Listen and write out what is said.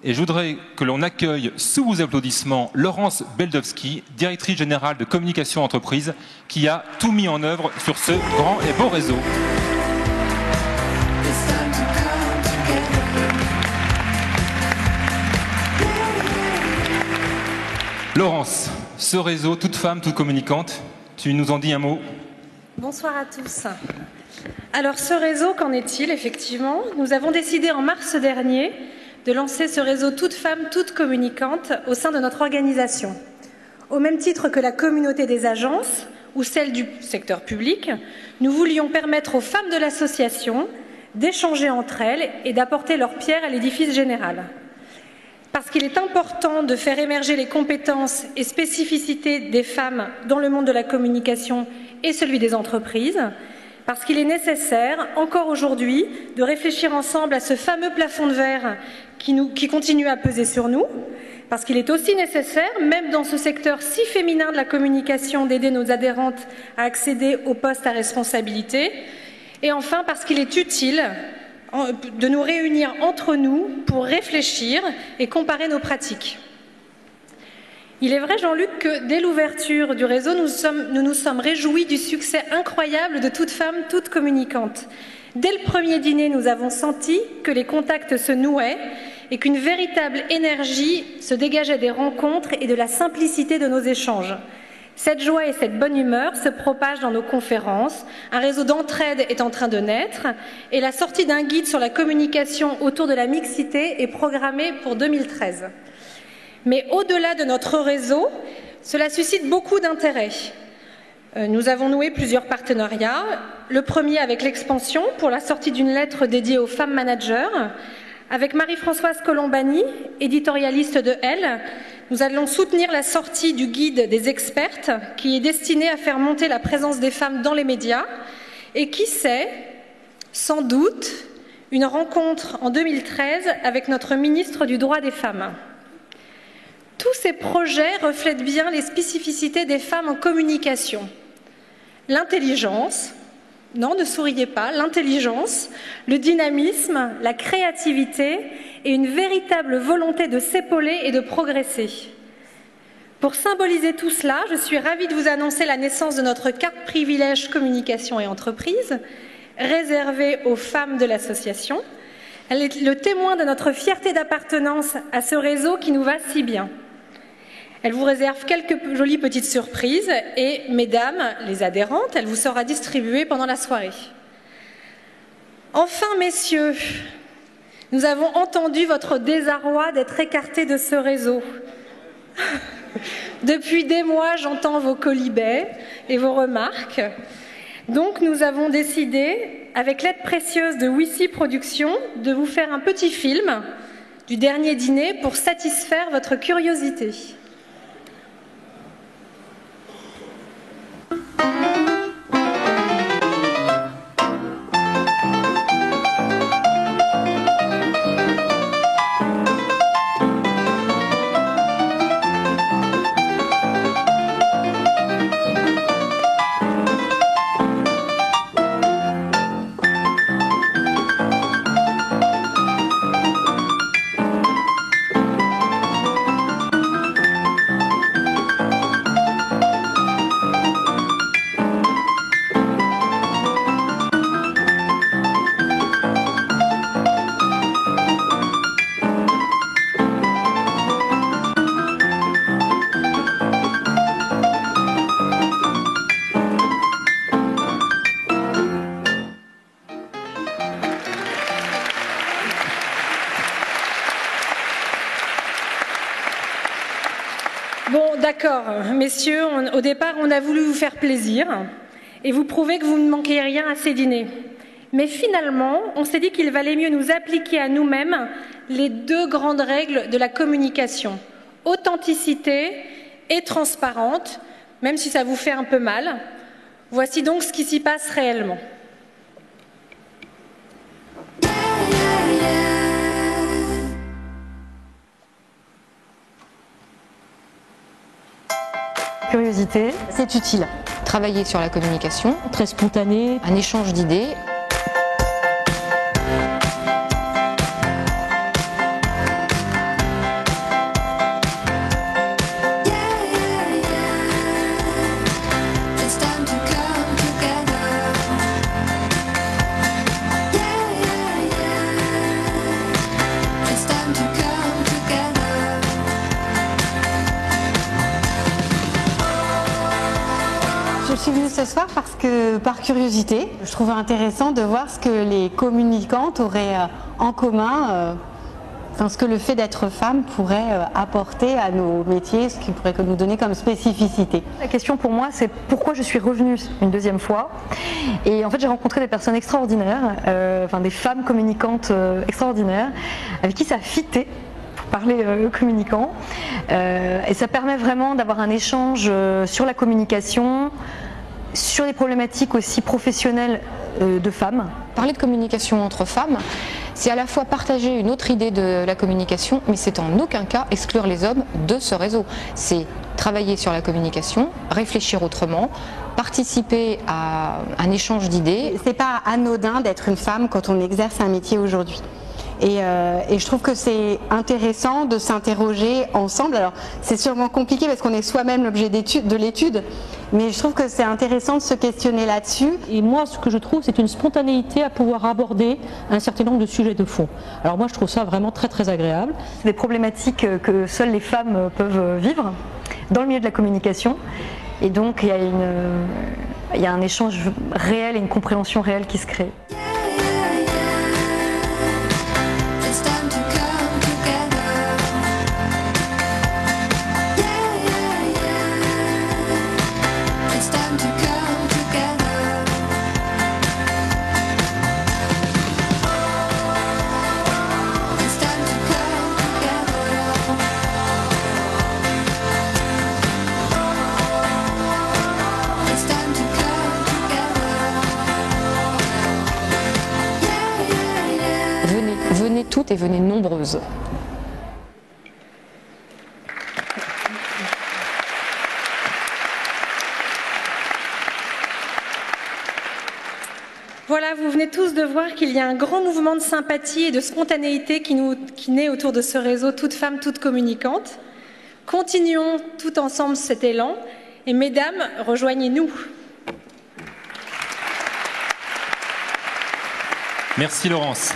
Et je voudrais que l'on accueille sous vos applaudissements Laurence Beldowski, directrice générale de communication entreprise, qui a tout mis en œuvre sur ce grand et beau réseau. Laurence, ce réseau, toute femme, toute communicante, tu nous en dis un mot? Bonsoir à tous. Alors ce réseau, qu'en est-il effectivement? Nous avons décidé en mars dernier de lancer ce réseau Toutes femmes, toutes communicantes au sein de notre organisation. Au même titre que la communauté des agences ou celle du secteur public, nous voulions permettre aux femmes de l'association d'échanger entre elles et d'apporter leur pierre à l'édifice général. Parce qu'il est important de faire émerger les compétences et spécificités des femmes dans le monde de la communication et celui des entreprises, parce qu'il est nécessaire, encore aujourd'hui, de réfléchir ensemble à ce fameux plafond de verre qui continue à peser sur nous, parce qu'il est aussi nécessaire, même dans ce secteur si féminin de la communication, d'aider nos adhérentes à accéder aux postes à responsabilité, et enfin parce qu'il est utile de nous réunir entre nous pour réfléchir et comparer nos pratiques. Il est vrai, Jean-Luc, que dès l'ouverture du réseau, nous nous sommes réjouis du succès incroyable de Toutes femmes, toutes communicantes. Dès le premier dîner, nous avons senti que les contacts se nouaient et qu'une véritable énergie se dégageait des rencontres et de la simplicité de nos échanges. Cette joie et cette bonne humeur se propagent dans nos conférences, un réseau d'entraide est en train de naître et la sortie d'un guide sur la communication autour de la mixité est programmée pour 2013. Mais au-delà de notre réseau, cela suscite beaucoup d'intérêt. Nous avons noué plusieurs partenariats. Le premier avec l'Expansion pour la sortie d'une lettre dédiée aux femmes managers. Avec Marie-Françoise Colombani, éditorialiste de Elle, nous allons soutenir la sortie du guide des expertes qui est destiné à faire monter la présence des femmes dans les médias. Et qui sait, sans doute, une rencontre en 2013 avec notre ministre du droit des femmes. Tous ces projets reflètent bien les spécificités des femmes en communication. L'intelligence, non, ne souriez pas, l'intelligence, le dynamisme, la créativité et une véritable volonté de s'épauler et de progresser. Pour symboliser tout cela, je suis ravie de vous annoncer la naissance de notre carte privilège communication et entreprise, réservée aux femmes de l'association. Elle est le témoin de notre fierté d'appartenance à ce réseau qui nous va si bien. Elle vous réserve quelques jolies petites surprises et, mesdames, les adhérentes, elle vous sera distribuée pendant la soirée. Enfin, messieurs, nous avons entendu votre désarroi d'être écartés de ce réseau. Depuis des mois, j'entends vos colibets et vos remarques. Donc, nous avons décidé, avec l'aide précieuse de Wissy Productions, de vous faire un petit film du dernier dîner pour satisfaire votre curiosité. Bon, d'accord, messieurs, au départ, on a voulu vous faire plaisir et vous prouver que vous ne manquiez rien à ces dîners. Mais finalement, on s'est dit qu'il valait mieux nous appliquer à nous-mêmes les deux grandes règles de la communication. Authenticité et transparente, même si ça vous fait un peu mal. Voici donc ce qui s'y passe réellement. Curiosité, c'est utile. Travailler sur la communication, Très spontané. un échange d'idées. Je suis venue ce soir parce que, par curiosité, je trouvais intéressant de voir ce que les communicantes auraient en commun, ce que le fait d'être femme pourrait apporter à nos métiers, ce qu'il pourrait nous donner comme spécificité. La question pour moi, c'est pourquoi je suis revenue une deuxième fois. Et en fait, j'ai rencontré des personnes extraordinaires, des femmes communicantes extraordinaires, avec qui ça fitait. Parler communicant et ça permet vraiment d'avoir un échange sur la communication, sur les problématiques aussi professionnelles de femmes. Parler de communication entre femmes, c'est à la fois partager une autre idée de la communication, mais c'est en aucun cas exclure les hommes de ce réseau. C'est travailler sur la communication, réfléchir autrement, participer à un échange d'idées. C'est pas anodin d'être une femme quand on exerce un métier aujourd'hui. Et je trouve que c'est intéressant de s'interroger ensemble. Alors c'est sûrement compliqué parce qu'on est soi-même l'objet de l'étude, mais je trouve que c'est intéressant de se questionner là-dessus. Et moi, ce que je trouve, c'est une spontanéité à pouvoir aborder un certain nombre de sujets de fond. Alors moi, je trouve ça vraiment très très agréable. C'est des problématiques que seules les femmes peuvent vivre dans le milieu de la communication. Et donc il y a un échange réel et une compréhension réelle qui se crée. Venez toutes et venez nombreuses. Voilà, vous venez tous de voir qu'il y a un grand mouvement de sympathie et de spontanéité qui naît autour de ce réseau Toutes femmes, toutes communicantes. Continuons tout ensemble cet élan et mesdames, rejoignez-nous. Merci Laurence.